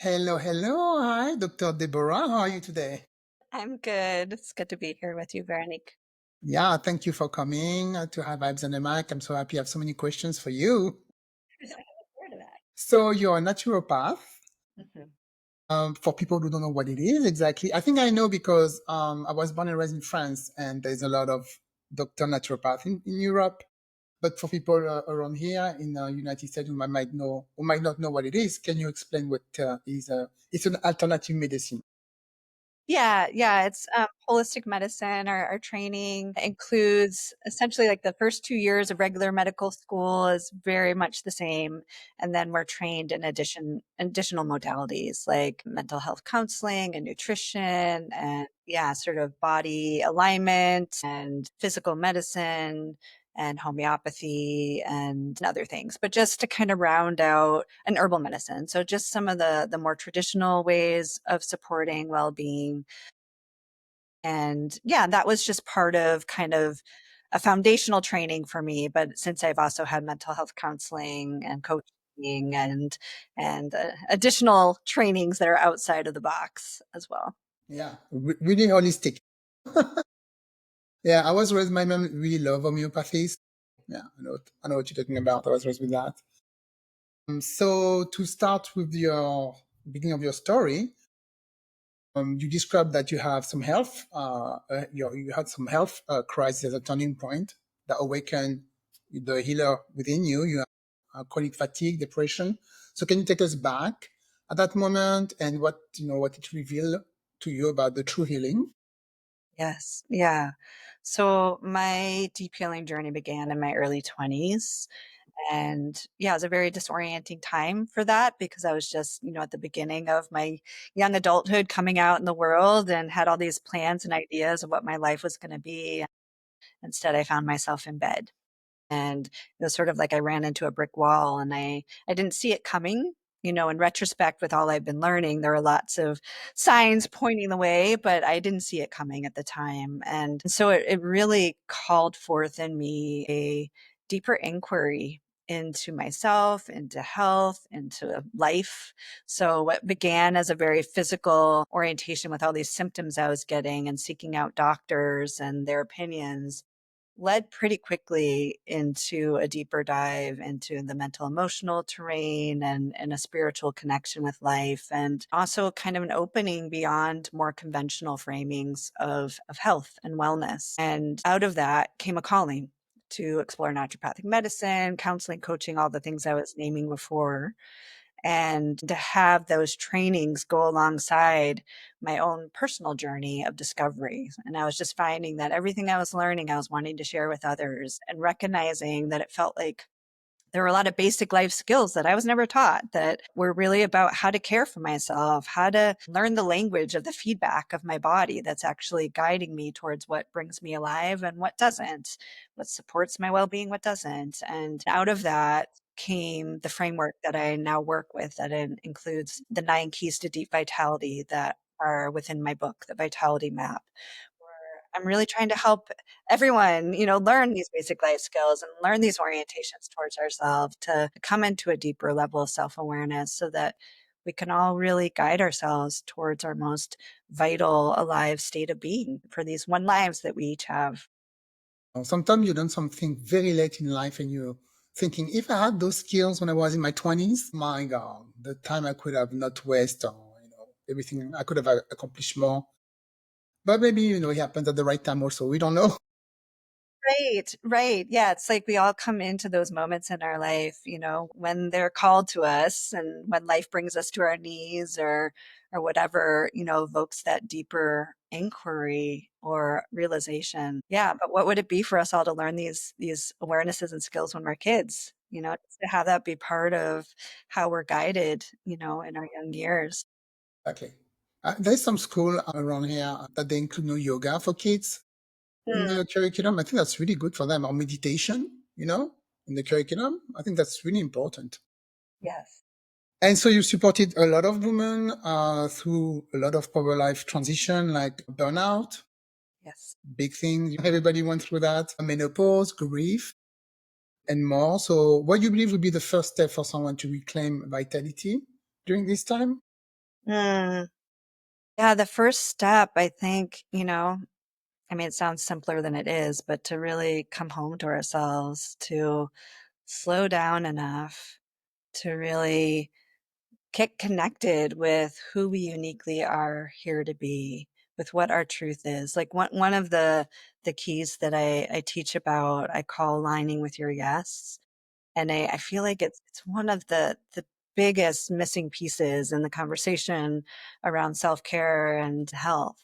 Hello, hello. Hi, Dr. Deborah. How are you today? I'm good. It's good to be here with you, Veronique. Yeah, thank you for coming to High Vibes on the Mic. I'm so happy I have so many questions for you. I haven't heard of that. So, you're a naturopath. Mhm. For people who don't know what it is exactly, I think I know because I was born and raised in France, and there's a lot of doctor naturopath in Europe. But for people around here in the United States who might not know what it is, can you explain what is? It's an alternative medicine. Yeah, it's holistic medicine. Our training includes essentially like the first 2 years of regular medical school is very much the same, and then we're trained in additional modalities like mental health counseling and nutrition, and yeah, sort of body alignment and physical medicine and homeopathy and other things, but just to kind of round out an herbal medicine. So just some of the more traditional ways of supporting well-being. And yeah, that was just part of kind of a foundational training for me. But since I've also had mental health counseling and coaching and additional trainings that are outside of the box as well. Yeah, really holistic. Yeah, I was raised. My mom really loved homeopathy. Yeah, I know what you're talking about. I was raised with that. So to start with your beginning of your story, you described that you have some health. You had some health crisis as a turning point that awakened the healer within you. You have chronic fatigue, depression. So can you take us back at that moment and what it revealed to you about the true healing? Yes. Yeah. So my deep healing journey began in my early 20s. And yeah, it was a very disorienting time for that because I was just, at the beginning of my young adulthood coming out in the world and had all these plans and ideas of what my life was going to be. Instead, I found myself in bed. And it was sort of like I ran into a brick wall and I didn't see it coming. In retrospect, with all I've been learning, there are lots of signs pointing the way, but I didn't see it coming at the time. And so it really called forth in me a deeper inquiry into myself, into health, into life. So what began as a very physical orientation with all these symptoms I was getting and seeking out doctors and their opinions led pretty quickly into a deeper dive into the mental emotional terrain and a spiritual connection with life, and also kind of an opening beyond more conventional framings of health and wellness. And out of that came a calling to explore naturopathic medicine, counseling, coaching, all the things I was naming before, and to have those trainings go alongside my own personal journey of discovery. And I was just finding that everything I was learning, I was wanting to share with others and recognizing that it felt like there were a lot of basic life skills that I was never taught that were really about how to care for myself, how to learn the language of the feedback of my body that's actually guiding me towards what brings me alive and what doesn't, what supports my well being, what doesn't. And out of that came the framework that I now work with that includes the 9 keys to deep vitality that are within my book, the Vitality Map, where I'm really trying to help everyone, learn these basic life skills and learn these orientations towards ourselves to come into a deeper level of self-awareness so that we can all really guide ourselves towards our most vital, alive state of being for these one lives that we each have. Sometimes you done something very late in life and you're thinking, if I had those skills when I was in my 20s, my God, the time I could have not wasted or, everything, I could have accomplished more. But maybe, it happens at the right time also. We don't know. Right, right. Yeah, it's like we all come into those moments in our life, when they're called to us and when life brings us to our knees or whatever, evokes that deeper inquiry or realization. Yeah, but what would it be for us all to learn these awarenesses and skills when we're kids? Just to have that be part of how we're guided, in our young years. Exactly. There's some school around here that they include no yoga for kids in Hmm, the curriculum. I think that's really good for them. Or meditation, in the curriculum. I think that's really important. yes, And so you supported a lot of women through a lot of power life transition, like burnout, yes. big things. Everybody went through that. Menopause, grief, and more. So what do you believe would be the first step for someone to reclaim vitality during this time? Mm. Yeah, the first step, I think, I mean, it sounds simpler than it is, but to really come home to ourselves, to slow down enough to really get connected with who we uniquely are here to be, with what our truth is. Like one of the keys that I teach about, I call aligning with your yes. And I feel like it's one of the biggest missing pieces in the conversation around self-care and health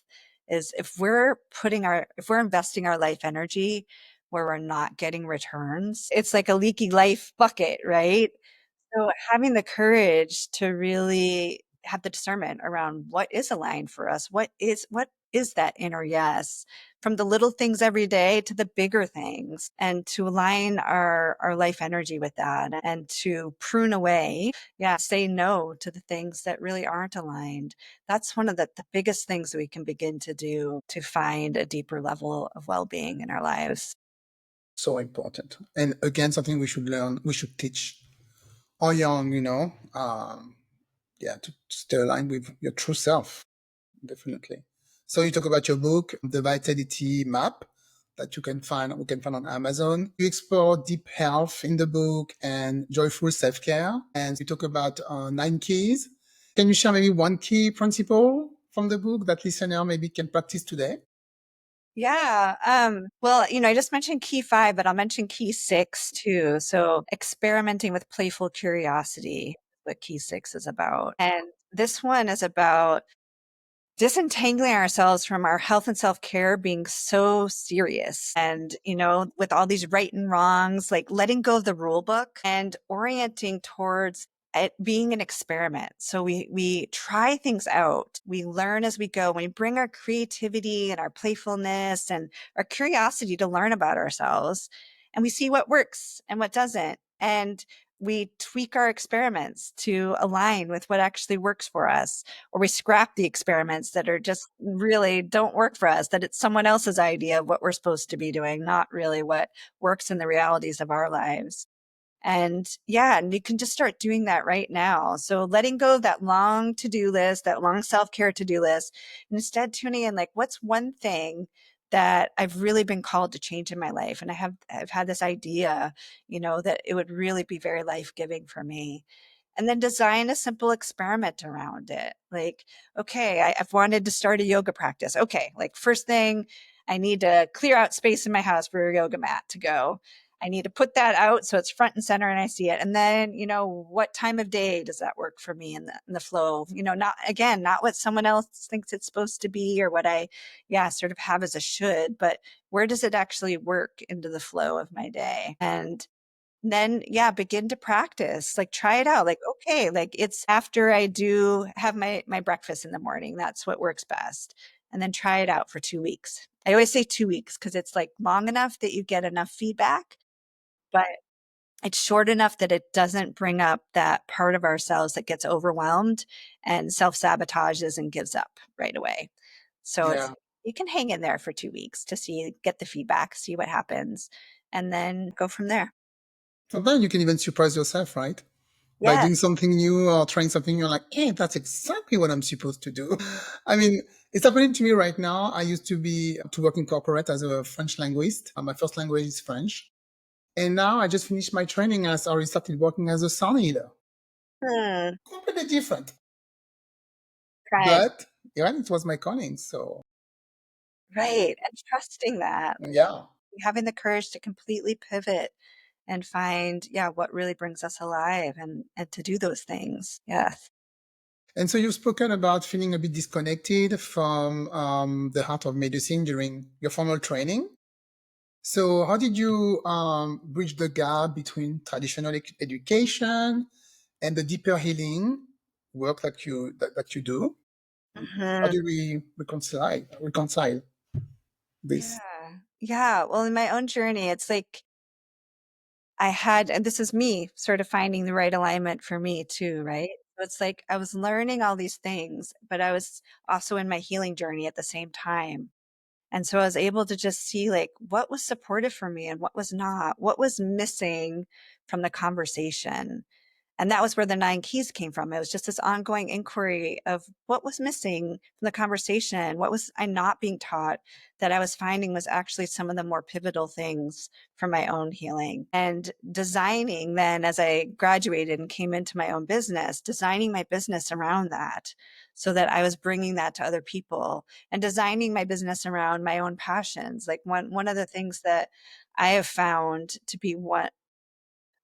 is if we're investing our life energy where we're not getting returns, it's like a leaky life bucket, right? So having the courage to really have the discernment around what is aligned for us, what is that inner yes, from the little things every day to the bigger things, and to align our life energy with that and to prune away, yeah, say no to the things that really aren't aligned. That's one of the biggest things we can begin to do to find a deeper level of well-being in our lives. So important. And again, something we should learn, we should teach our young, yeah, to stay aligned with your true self, definitely. So you talk about your book, the Vitality Map, that we can find on Amazon. You explore deep health in the book and joyful self-care. And you talk about 9 keys. Can you share maybe one key principle from the book that listener maybe can practice today? Yeah. Well, I just mentioned key five, but I'll mention key six too. So experimenting with playful curiosity, what key six is about. And this one is about disentangling ourselves from our health and self-care being so serious and with all these right and wrongs, like letting go of the rule book and orienting towards it being an experiment. So we try things out, we learn as we go, we bring our creativity and our playfulness and our curiosity to learn about ourselves, and we see what works and what doesn't, and we tweak our experiments to align with what actually works for us, or we scrap the experiments that are just really don't work for us, that it's someone else's idea of what we're supposed to be doing, not really what works in the realities of our lives. And yeah, and you can just start doing that right now. So letting go of that long to-do list, that long self-care to-do list, and instead tuning in, like, what's one thing that I've really been called to change in my life? And I've had this idea, that it would really be very life-giving for me. And then design a simple experiment around it. Like, okay, I've wanted to start a yoga practice. Okay, like first thing, I need to clear out space in my house for a yoga mat to go. I need to put that out so it's front and center and I see it. And then, what time of day does that work for me in the flow? Not again, not what someone else thinks it's supposed to be or what I, yeah, sort of have as a should, but where does it actually work into the flow of my day? And then, yeah, begin to practice, like try it out. Like, okay, like it's after I do have my breakfast in the morning. That's what works best. And then try it out for 2 weeks. I always say 2 weeks because it's like long enough that you get enough feedback, but it's short enough that it doesn't bring up that part of ourselves that gets overwhelmed and self-sabotages and gives up right away. So it's Yeah. you can hang in there for 2 weeks to get the feedback, see what happens, and then go from there. Sometimes you can even surprise yourself, right? By doing Yes. something new or trying something, you're like, hey, that's exactly what I'm supposed to do. I mean, it's happening to me right now. I used to work in corporate as a French linguist. My first language is French. And now I just finished my training as I already started working as a sound healer. Hmm. Completely different. Right. But yeah, it was my calling. So Right. And trusting that, yeah. having the courage to completely pivot and find, yeah, what really brings us alive and to do those things. Yes. And so you've spoken about feeling a bit disconnected from the heart of medicine during your formal training. So how did you bridge the gap between traditional education and the deeper healing work that you do? How Hmm. do we reconcile this? Yeah. Yeah. Well, in my own journey, it's like and this is me sort of finding the right alignment for me too, right? So it's like I was learning all these things, but I was also in my healing journey at the same time. And so I was able to just see like what was supportive for me and what was not, what was missing from the conversation. And that was where the 9 keys came from. It was just this ongoing inquiry of what was missing from the conversation. What was I not being taught that I was finding was actually some of the more pivotal things for my own healing. And designing then, as I graduated and came into my own business, designing my business around that so that I was bringing that to other people and designing my business around my own passions. Like one of the things that I have found to be what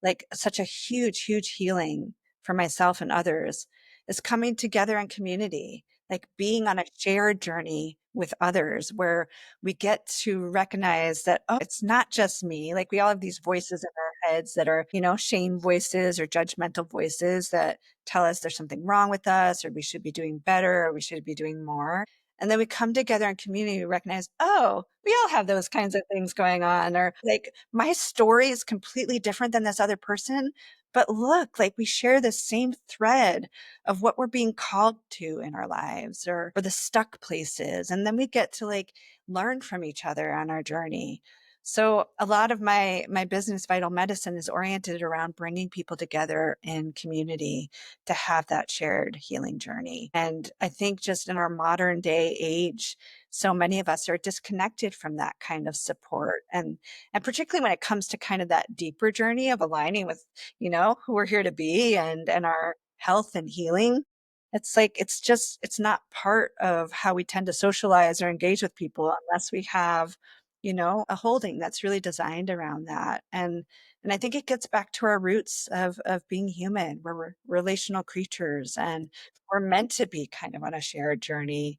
like such a huge healing for myself and others is coming together in community, like being on a shared journey with others where we get to recognize that, oh, it's not just me. Like we all have these voices in our heads that are, shame voices or judgmental voices that tell us there's something wrong with us or we should be doing better or we should be doing more. And then we come together in community, we recognize, oh, we all have those kinds of things going on. Or like my story is completely different than this other person. But look, like we share the same thread of what we're being called to in our lives or the stuck places. And then we get to like learn from each other on our journey. So a lot of my business, Vital Medicine, is oriented around bringing people together in community to have that shared healing journey. And I think just in our modern day age, so many of us are disconnected from that kind of support. And particularly when it comes to kind of that deeper journey of aligning with, who we're here to be and our health and healing. It's like it's not part of how we tend to socialize or engage with people unless we have, a holding that's really designed around that. And I think it gets back to our roots of being human. We're relational creatures and we're meant to be kind of on a shared journey.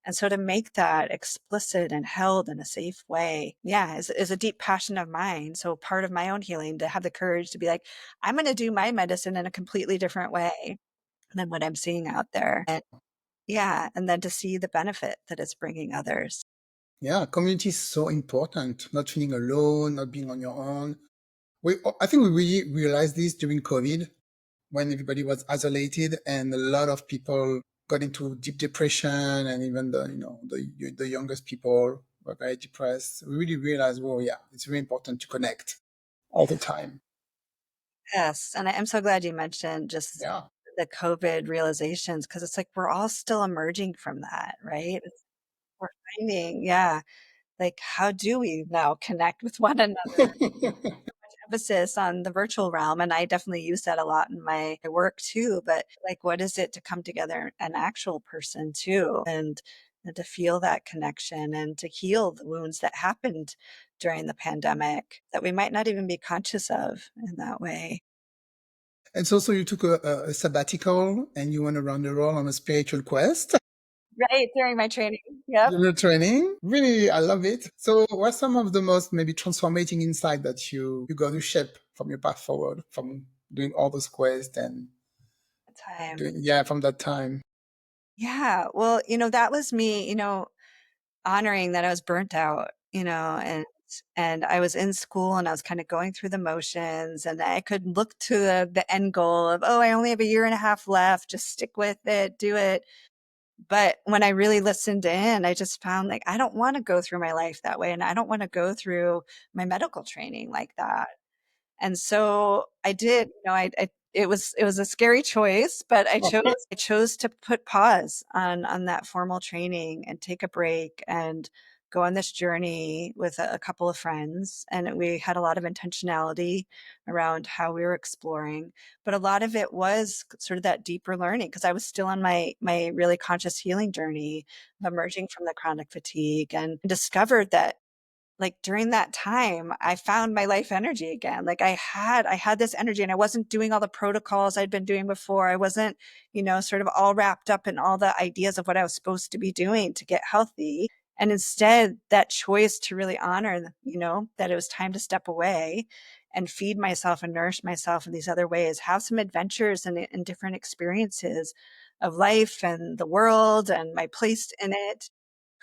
And so to make that explicit and held in a safe way, yeah, is a deep passion of mine. So part of my own healing to have the courage to be like, I'm going to do my medicine in a completely different way than what I'm seeing out there. And yeah, and then to see the benefit that it's bringing others. Yeah, community is so important. Not feeling alone, not being on your own. I think we really realized this during COVID when everybody was isolated and a lot of people got into deep depression, and even the youngest people were very depressed. We really realized, well, yeah, it's very important to connect all the time. Yes. And I'm so glad you mentioned just Yeah. the COVID realizations because it's like we're all still emerging from that, right? We're finding, yeah, like how do we now connect with one another? Emphasis on the virtual realm, and I definitely use that a lot in my work too, but like what is it to come together an actual person too and to feel that connection and to heal the wounds that happened during the pandemic that we might not even be conscious of in that way. And so you took a sabbatical and you went around the world on a spiritual quest. Right, during my training. Yep. Your training. Really, I love it. So what's some of the most maybe transformating insight that you got to shape from your path forward, from doing all those quests and Time. doing, yeah, from that time? Yeah. Well, that was me, honoring that I was burnt out, and I was in school and I was kind of going through the motions and I could look to the end goal of, oh, I only have a year and a half left, just stick with it, do it. But when I really listened in, I just found like I don't want to go through my life that way and I don't want to go through my medical training like that. And so I did, I it was a scary choice, but I chose to put pause on that formal training and take a break and go on this journey with a couple of friends. And we had a lot of intentionality around how we were exploring, but a lot of it was sort of that deeper learning because I was still on my really conscious healing journey of emerging from the chronic fatigue and discovered that like during that time, I found my life energy again. Like I had this energy and I wasn't doing all the protocols I'd been doing before. I wasn't, sort of all wrapped up in all the ideas of what I was supposed to be doing to get healthy. And instead, that choice to really honor, that it was time to step away and feed myself and nourish myself in these other ways, have some adventures and different experiences of life and the world and my place in it,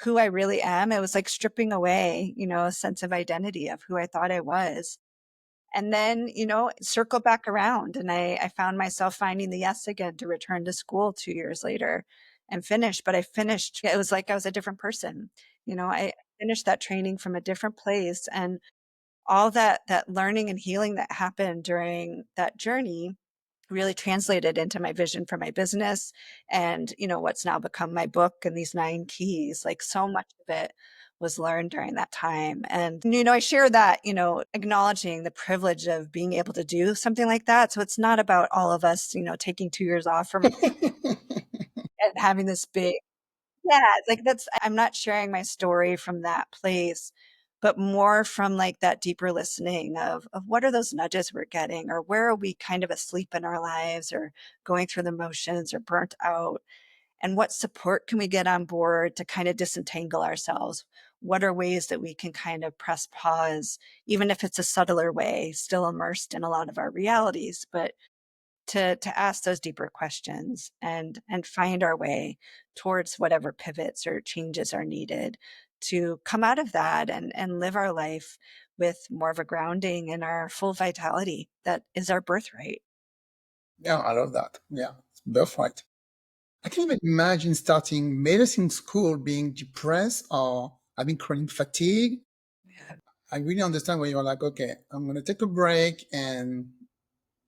who I really am. It was like stripping away, a sense of identity of who I thought I was. And then, circle back around. And I found myself finding the yes again to return to school 2 years later and finish. But I finished, it was like I was a different person. I finished that training from a different place. And all that learning and healing that happened during that journey really translated into my vision for my business and, what's now become my book and these 9 keys. Like, so much of it was learned during that time. And, I share that, acknowledging the privilege of being able to do something like that. So it's not about all of us, taking 2 years off from and having this big, yeah, like I'm not sharing my story from that place, but more from like that deeper listening of what are those nudges we're getting, or where are we kind of asleep in our lives, or going through the motions, or burnt out, and what support can we get on board to kind of disentangle ourselves? What are ways that we can kind of press pause, even if it's a subtler way, still immersed in a lot of our realities, but to ask those deeper questions and find our way towards whatever pivots or changes are needed to come out of that and live our life with more of a grounding in our full vitality that is our birthright. Yeah, I love that. Yeah, it's birthright. I can even imagine starting medicine school being depressed or having chronic fatigue. Yeah. I really understand where you're like, okay, I'm going to take a break and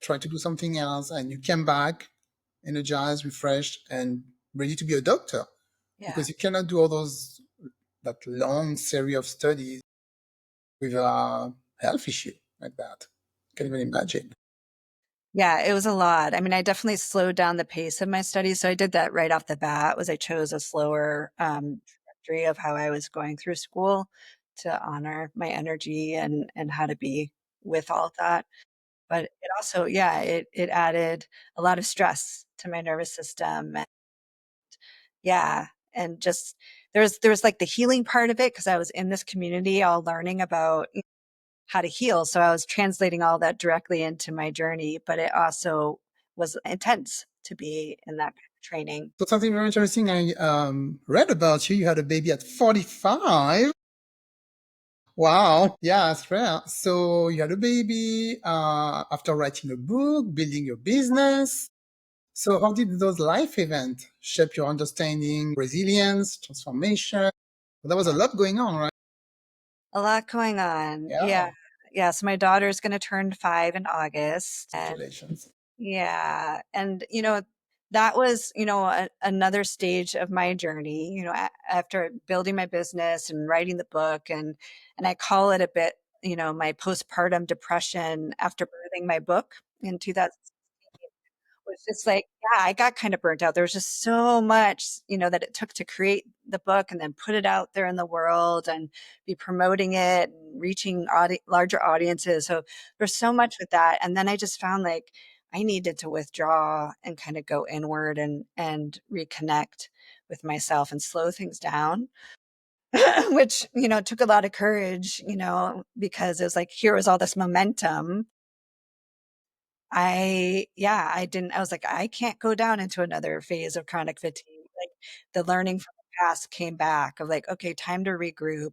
try to do something else. And you came back energized, refreshed, and ready to be a doctor Yeah. because you cannot do all that long series of studies with a health issue like that. Can't even imagine. Yeah, it was a lot. I mean, I definitely slowed down the pace of my studies. So I did that right off the bat was I chose a slower trajectory of how I was going through school to honor my energy and how to be with all of that. But it also, yeah, it added a lot of stress to my nervous system. And yeah, and just there was like the healing part of it because I was in this community all learning about how to heal. So I was translating all that directly into my journey, but it also was intense to be in that kind of training. So something very interesting I read about you. You had a baby at 45. Wow. Yeah, that's rare. So you had a baby after writing a book, building your business. So how did those life events shape your understanding, resilience, transformation? There was a Yeah. lot going on, right? A lot going on. Yeah. Yeah. Yeah. So my daughter's going to turn 5 in August. And Congratulations. yeah. And, that was, another stage of my journey, after building my business and writing the book. And I call it a bit, my postpartum depression after birthing my book in 2016 was just like, yeah, I got kind of burnt out. There was just so much, that it took to create the book and then put it out there in the world and be promoting it and reaching larger audiences. So there's so much with that. And then I just found like I needed to withdraw and kind of go inward and reconnect with myself and slow things down. Which, took a lot of courage, because it was like, here was all this momentum. I didn't, I was like, I can't go down into another phase of chronic fatigue. Like the learning from the past came back of like, okay, time to regroup.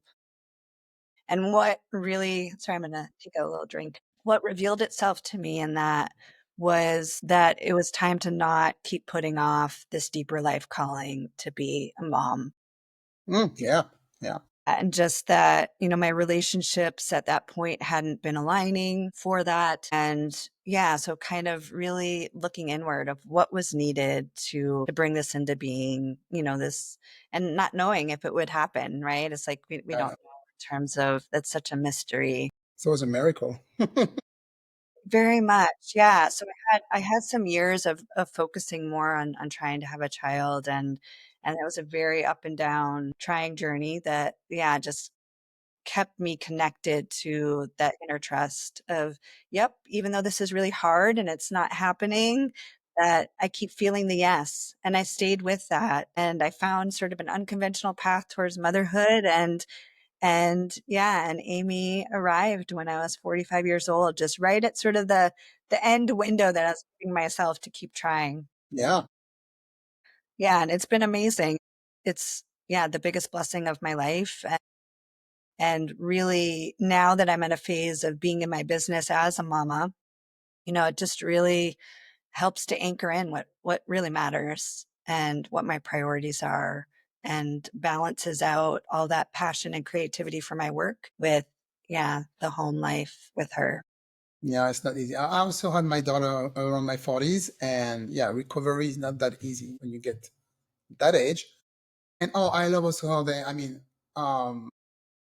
And what really, sorry, I'm going to take a little drink. What revealed itself to me in that was that it was time to not keep putting off this deeper life calling to be a mom. Yeah. Yeah. And just that, my relationships at that point hadn't been aligning for that. And yeah, so kind of really looking inward of what was needed to bring this into being, this, and not knowing if it would happen, right? It's like we don't Yeah. know in terms of that's such a mystery. So it was a miracle. Very much. Yeah. So I had some years of focusing more on trying to have a child, and it was a very up and down trying journey that, yeah, just kept me connected to that inner trust of, yep, even though this is really hard and it's not happening, that I keep feeling the yes. And I stayed with that. And I found sort of an unconventional path towards motherhood. And yeah, and Amy arrived when I was 45 years old, just right at sort of the end window that I was giving myself to keep trying. Yeah. Yeah, and it's been amazing. It's yeah, the biggest blessing of my life. And really, now that I'm in a phase of being in my business as a mama, it just really helps to anchor in what really matters and what my priorities are, and balances out all that passion and creativity for my work with, yeah, the home life with her. Yeah, it's not easy. I also had my daughter around my 40s, and yeah, recovery is not that easy when you get that age. And oh, I love also how um,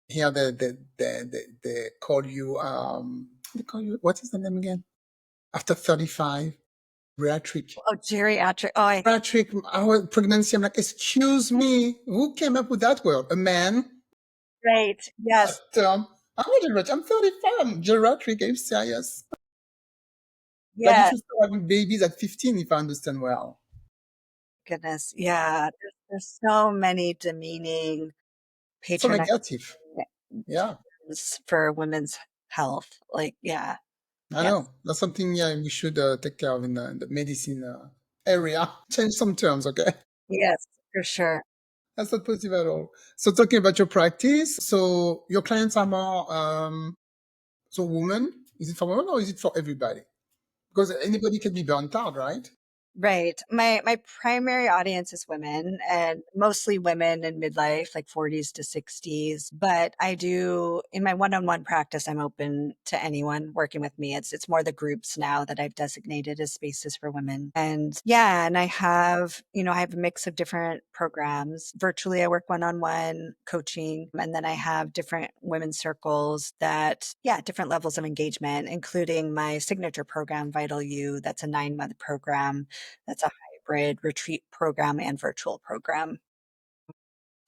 here they call you, they call you, what is the name again? After 35, geriatric. Oh, geriatric. Oh, I Geriatric, our pregnancy, I'm like, excuse me, who came up with that word? A man? right. Yes. But, I'm not geriatric, I'm 35, I'm geriatric, I'm serious. Like you Yeah. should start having babies at 15, if I understand well. Goodness. Yeah. There's so many demeaning, So patronizing negative. Yeah, terms for women's health. Like, yeah. I Yes. know. That's something, yeah, we should take care of in the medicine area. Change some terms, okay? Yes, for sure. That's not positive at all. So talking about your practice, so your clients are more so women. Is it for women or is it for everybody? Because anybody can be burnt out, right? Right. My primary audience is women and mostly women in midlife, like 40s to 60s. But I do in my one-on-one practice, I'm open to anyone working with me. It's more the groups now that I've designated as spaces for women. And yeah, and I have a mix of different programs. Virtually, I work one-on-one coaching, and then I have different women's circles that, yeah, different levels of engagement, including my signature program, Vital You. That's a 9-month program that's a hybrid retreat program and virtual program.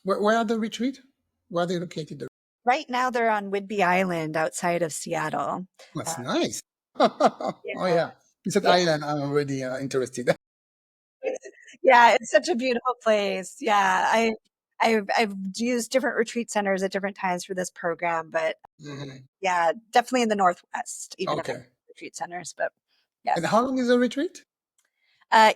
Where are the retreat? Where are they located? Right now, they're on Whidbey Island outside of Seattle. That's Uh, nice. yeah, Oh yeah, it's an yeah, island. I'm already interested. yeah. It's such a beautiful place. Yeah, I've used different retreat centers at different times for this program, but Mhm. yeah, definitely in the Northwest, even if I Okay. retreat centers. But And yes, how long is the retreat?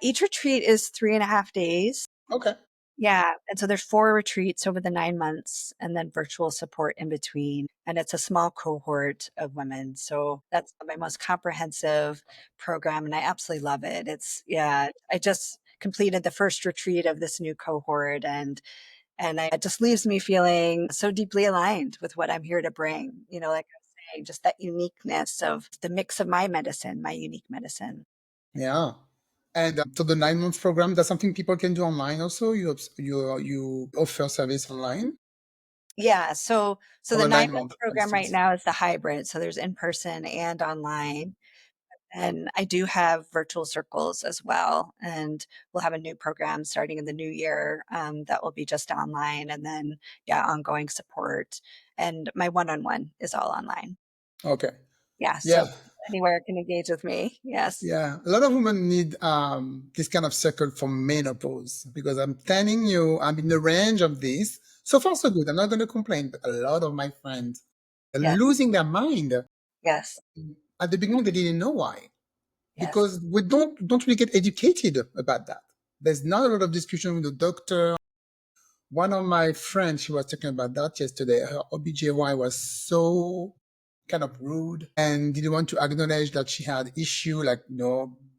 each retreat is 3.5 days. Okay. Yeah, and so there's 4 retreats over the 9 months and then virtual support in between, and it's a small cohort of women, so that's my most comprehensive program, and I absolutely love it. It's yeah, I just completed the first retreat of this new cohort, and it just leaves me feeling so deeply aligned with what I'm here to bring, like I was saying, just that uniqueness of the mix of my medicine, my unique medicine. Yeah. And so the 9 months program, that's something people can do online also. You offer service online Yeah, so for the the 9-month 9 month, for program right instance. now is the hybrid, so there's in person and online, and I do have virtual circles as well, and we'll have a new program starting in the new year, that will be just online, and then, yeah, ongoing support, and my one-on-one is all online. Okay. Yeah, so Yeah. anywhere can engage with me. Yes. Yeah. A lot of women need this kind of circle for menopause because I'm telling you, I'm in the range of this. So far, so good. I'm not going to complain, but a lot of my friends are Yes, losing their mind. yes, At the beginning, they didn't know why yes, because we don't really get educated about that. There's not a lot of discussion with the doctor. One of my friends, she was talking about that yesterday. Her OBGY was so kind of rude and didn't want to acknowledge that she had issue like,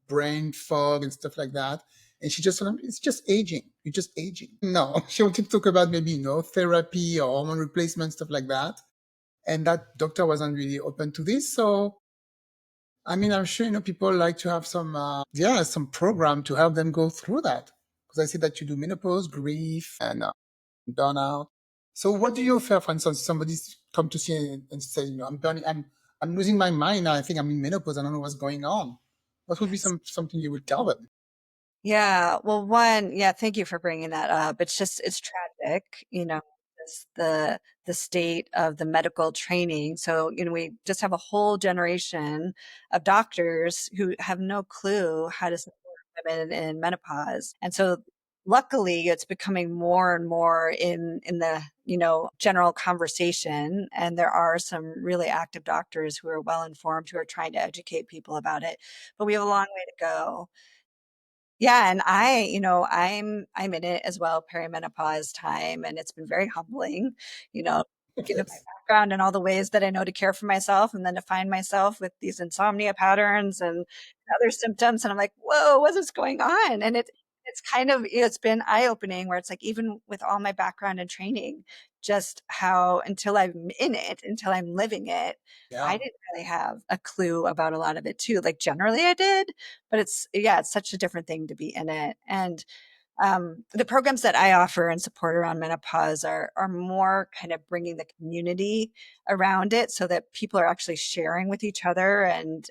brain fog and stuff like that. And she just told him, it's just aging. You're just aging. No, she wanted to talk about maybe, therapy or hormone replacement, stuff like that. And that doctor wasn't really open to this. So, I mean, I'm sure, people like to have some program to help them go through that. Because I see that you do menopause, grief, and burnout. So what do you offer, for instance, somebody's come to see and say, I'm losing my mind. I think I'm in menopause. I don't know what's going on. What would be yes. something you would tell them? Yeah, well, yeah, thank you for bringing that up. It's tragic, just the state of the medical training. So, we just have a whole generation of doctors who have no clue how to support women in menopause. And so luckily it's becoming more and more in the, general conversation. And there are some really active doctors who are well informed who are trying to educate people about it. But we have a long way to go. Yeah, and I'm in it as well, perimenopause time, and it's been very humbling, you know, given my Yes. background and all the ways that I know to care for myself, and then to find myself with these insomnia patterns and other symptoms, and I'm like, "Whoa, what is going on?" And it's kind of, it's been eye-opening where it's like, even with all my background and training, just how until I'm in it, until I'm living it, I Yeah. didn't really have a clue about a lot of it too. Like generally I did, but it's, yeah, it's such a different thing to be in it. And the programs that I offer and support around menopause are more kind of bringing the community around it so that people are actually sharing with each other and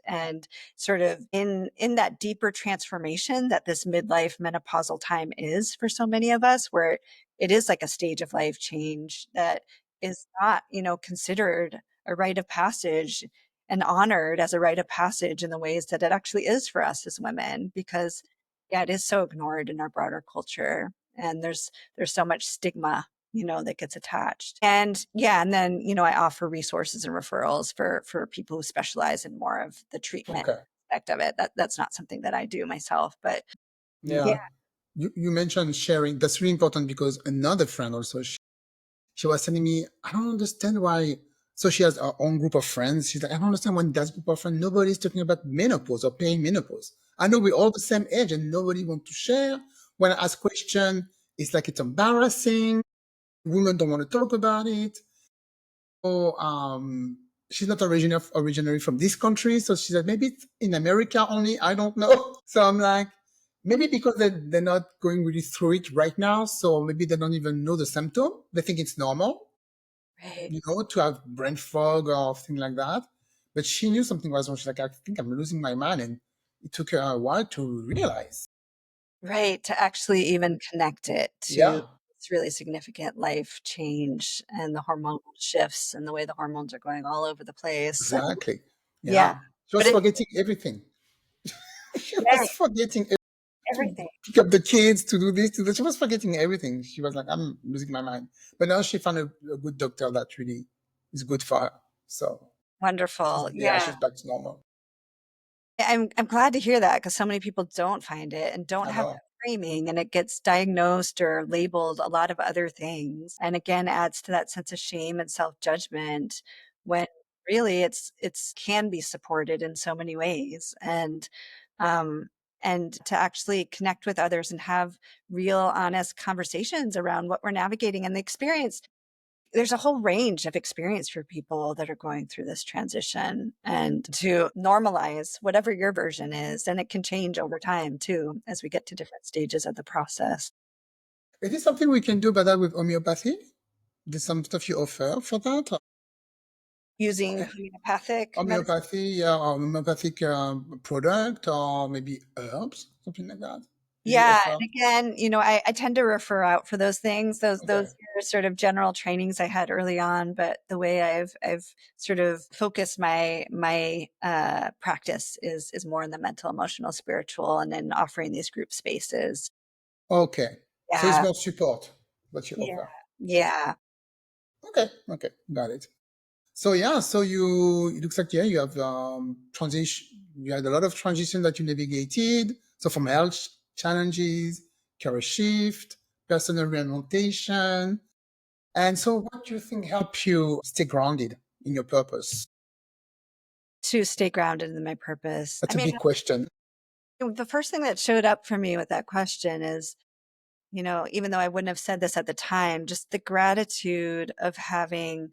sort of in that deeper transformation that this midlife menopausal time is for so many of us, where it is like a stage of life change that is not, considered a rite of passage and honored as a rite of passage in the ways that it actually is for us as women, because yeah, it is so ignored in our broader culture. And there's so much stigma, that gets attached. And yeah, and then, I offer resources and referrals for people who specialize in more of the treatment Okay. aspect of it. That's not something that I do myself, but yeah, Yeah. You mentioned sharing. That's really important because another friend also, she was telling me, I don't understand why. So she has her own group of friends. She's like, I don't understand when that group of friends, nobody's talking about menopause or menopause. I know we're all the same age and nobody wants to share. When I ask question, it's like it's embarrassing. Women don't want to talk about it. Oh, she's not originally from this country, so she said maybe it's in America only. I don't know. So I'm like, maybe because they're not going really through it right now, so maybe they don't even know the symptom. They think it's normal, right. to have brain fog or thing like that. But she knew something was wrong. She's like, I think I'm losing my mind, and it took her a while to realize. Right, to actually even connect it to Yeah, this really significant life change and the hormonal shifts and the way the hormones are going all over the place. exactly. Yeah, Yeah, she but was it forgetting everything. She was right, forgetting to everything. pick up the kids, to do this, to do that. She was forgetting everything. She was like, I'm losing my mind. But now she found a good doctor that really is good for her. So Wonderful. yeah, Yeah. she's back to normal. I'm glad to hear that because so many people don't find it and don't I have that know. framing, and it gets diagnosed or labeled a lot of other things. And again, adds to that sense of shame and self-judgment when really it's can be supported in so many ways. Um and to actually connect with others and have real honest conversations around what we're navigating and the experience. There's a whole range of experience for people that are going through this transition, and to normalize whatever your version is. And it can change over time too, as we get to different stages of the process. Is this something we can do better with homeopathy? There's some stuff you offer for that? Using Eh, homeopathic medicine. Homeopathy, or homeopathic product, or maybe herbs, something like that. Do you Yeah. offer? And again, I tend to refer out for those things. Those Okay. are sort of general trainings I had early on, but the way I've sort of focused my practice is more in the mental, emotional, spiritual, and then offering these group spaces. Okay. So it's Yeah. more support what you Yeah. offer. Yeah. Okay. Okay. Got it. So yeah, so it looks like, yeah, you have transition. You had a lot of transition that you navigated. So from health challenges, career shift, personal reorientation, and so what do you think helped you stay grounded in your purpose? To stay grounded in my purpose. I That's a mean, big question. the first thing that showed up for me with that question is, even though I wouldn't have said this at the time, just the gratitude of having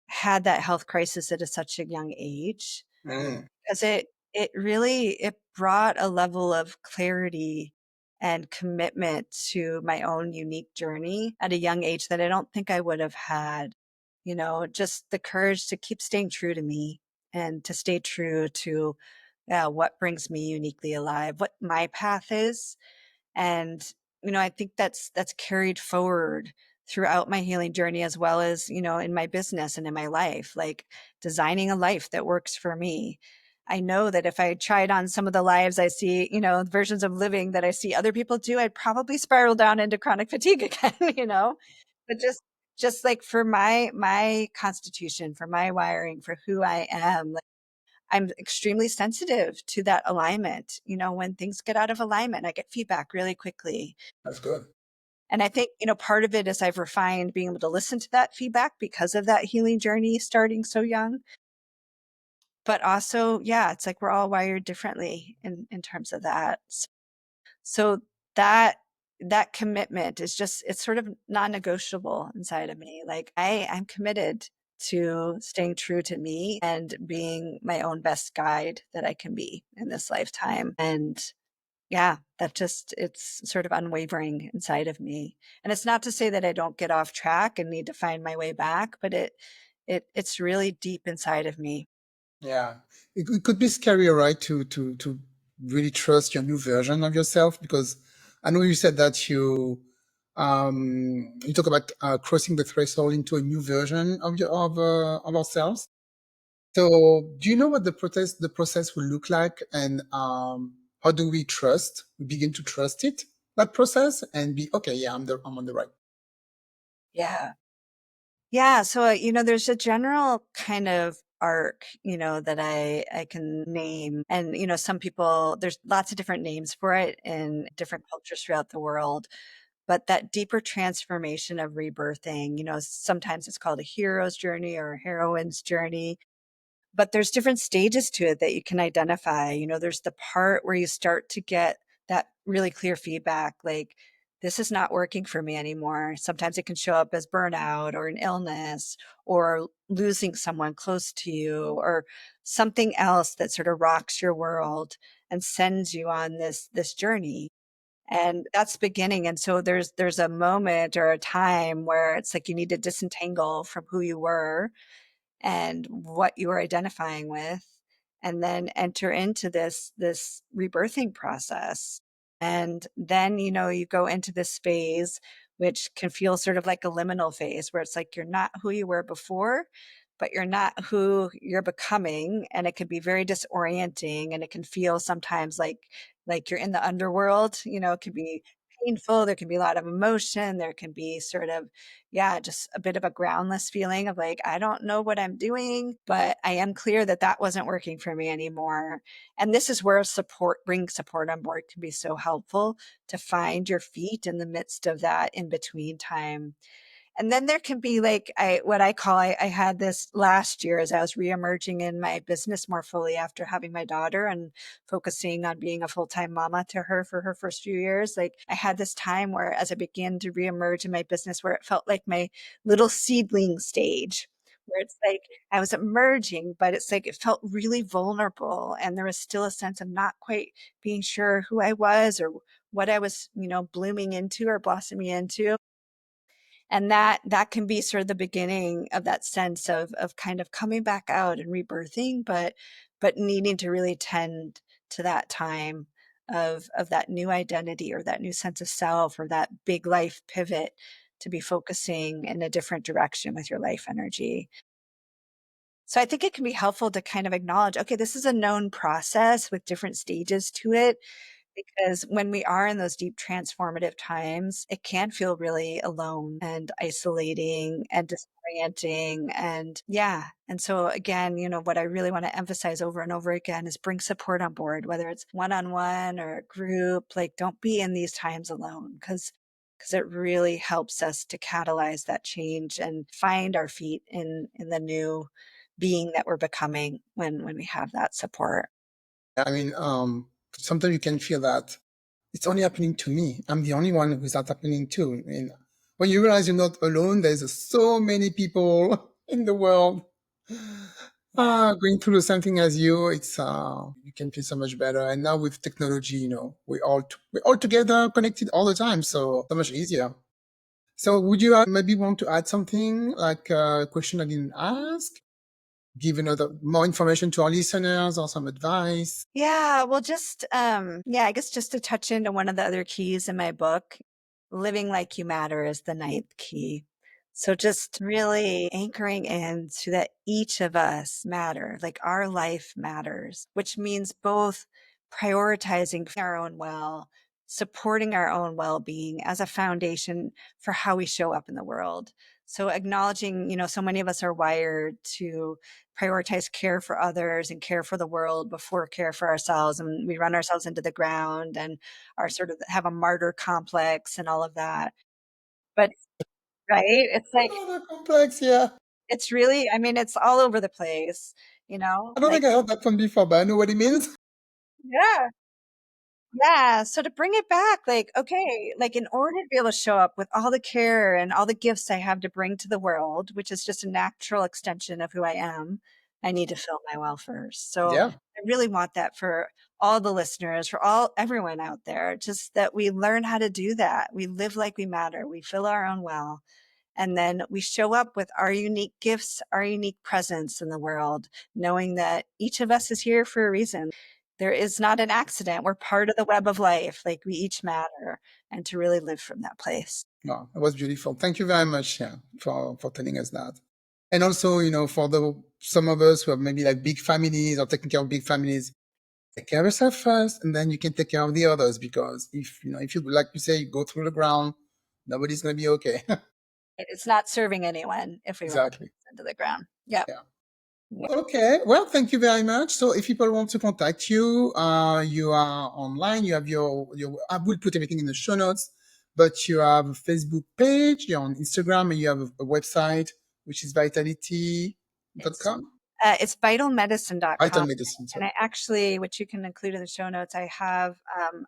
had that health crisis at such a young age, Mm, because it really it brought a level of clarity and commitment to my own unique journey at a young age that I don't think I would have had. Just the courage to keep staying true to me and to stay true to what brings me uniquely alive, what my path is. And I think that's carried forward throughout my healing journey, as well as in my business and in my life, like designing a life that works for me. I know that if I tried on some of the lives I see, versions of living that I see other people do, I'd probably spiral down into chronic fatigue again. But just like for my constitution, for my wiring, for who I am, like, I'm extremely sensitive to that alignment. When things get out of alignment, I get feedback really quickly. that's good. And I think, part of it is I've refined being able to listen to that feedback because of that healing journey starting so young. But also, yeah, it's like we're all wired differently in terms of that. So that that commitment is just it's sort of non-negotiable inside of me. Like I'm committed to staying true to me and being my own best guide that I can be in this lifetime. And yeah, that just it's sort of unwavering inside of me. And it's not to say that I don't get off track and need to find my way back, but it's really deep inside of me. Yeah, it could be scary, right? To really trust your new version of yourself, because I know you said that you talk about crossing the threshold into a new version of of ourselves. So, do you know what the process will look like, and how do we trust? We begin to trust it, that process, and be okay. Yeah, I'm on the right. Yeah. Yeah, so, there's a general kind of arc, that I can name. And, some people, there's lots of different names for it in different cultures throughout the world. But that deeper transformation of rebirthing, sometimes it's called a hero's journey or a heroine's journey. But there's different stages to it that you can identify. There's the part where you start to get that really clear feedback, like, this is not working for me anymore. Sometimes it can show up as burnout or an illness or losing someone close to you or something else that sort of rocks your world and sends you on this journey. And that's beginning. And so there's a moment or a time where it's like you need to disentangle from who you were and what you are identifying with, and then enter into this rebirthing process. And then you go into this phase which can feel sort of like a liminal phase where it's like you're not who you were before, but you're not who you're becoming, and it can be very disorienting, and it can feel sometimes like you're in the underworld. It can be painful, there can be a lot of emotion, there can be sort of, yeah, just a bit of a groundless feeling of like, I don't know what I'm doing, but I am clear that that wasn't working for me anymore. And this is where bring support on board can be so helpful to find your feet in the midst of that in between time. And then there can be like what I call I had this last year as I was reemerging in my business more fully after having my daughter and focusing on being a full-time mama to her for her first few years. Like I had this time where as I began to reemerge in my business where it felt like my little seedling stage. Where it's like I was emerging, but it's like it felt really vulnerable. And there was still a sense of not quite being sure who I was or what I was, blooming into or blossoming into. And that can be sort of the beginning of that sense of kind of coming back out and rebirthing, but needing to really tend to that time of that new identity or that new sense of self or that big life pivot to be focusing in a different direction with your life energy. So I think it can be helpful to kind of acknowledge, okay, this is a known process with different stages to it, because when we are in those deep transformative times, it can feel really alone and isolating and disorienting. And yeah. And so again, what I really want to emphasize over and over again is bring support on board, whether it's one-on-one or a group. Like don't be in these times alone, because it really helps us to catalyze that change and find our feet in the new being that we're becoming when we have that support. I mean, sometimes you can feel that it's only happening to me. I'm the only one who's not happening to. I mean, when you realize you're not alone, there's so many people in the world going through the same thing as you. It's you can feel so much better. And now with technology, we're all together, connected all the time, so much easier. So would you maybe want to add something like a question I didn't ask? Give another more information to our listeners or some advice? Yeah, well, I guess just to touch into one of the other keys in my book, living like you matter is the ninth key. So just really anchoring in to that each of us matter, like our life matters, which means both prioritizing our own supporting our own well-being as a foundation for how we show up in the world. So acknowledging, so many of us are wired to prioritize care for others and care for the world before care for ourselves. And we run ourselves into the ground and are sort of have a martyr complex and all of that. But right, it's like, Oh, they're complex, yeah. it's really, I mean, it's all over the place, I don't like, think I heard that one before, but I know what it means. yeah. Yeah, so to bring it back, like, okay, like in order to be able to show up with all the care and all the gifts I have to bring to the world, which is just a natural extension of who I am, I need to fill my well first. So Yeah. I really want that for all the listeners, for everyone out there, just that we learn how to do that. We live like we matter. We fill our own well. And then we show up with our unique gifts, our unique presence in the world, knowing that each of us is here for a reason. There is not an accident. We're part of the web of life. Like we each matter, and to really live from that place. No, it was beautiful. Thank you very much, yeah, for telling us that. And also, for the some of us who have maybe like big families or taking care of big families, take care of yourself first, and then you can take care of the others. Because if you like you say, you go through the ground, nobody's gonna be okay. It's not serving anyone if we run Exactly. into the ground. Yep. Yeah. Yeah. Okay. Well, thank you very much. So, if people want to contact you, you are online. You have your. I will put everything in the show notes. But you have a Facebook page. You're on Instagram, and you have a website which is It's vitality.com. it's vitalmedicine.com. Vital medicine. And Sorry. I actually, which you can include in the show notes, I have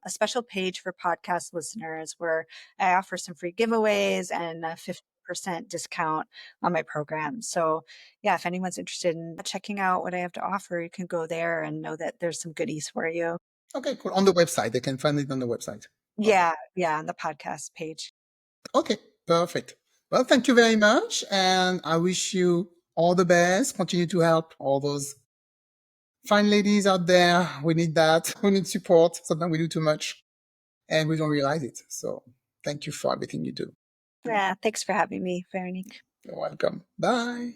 a special page for podcast listeners where I offer some free giveaways and a 50% discount on my program. So, yeah, if anyone's interested in checking out what I have to offer, you can go there and know that there's some goodies for you. Okay, cool. On the website, they can find it on the website. Okay. Yeah, yeah, on the podcast page. Okay. Perfect. Well, thank you very much, and I wish you all the best. Continue to help all those fine ladies out there. We need that. We need support. Sometimes we do too much and we don't realize it. So thank you for everything you do. Yeah, thanks for having me, Veronique. You're welcome. Bye.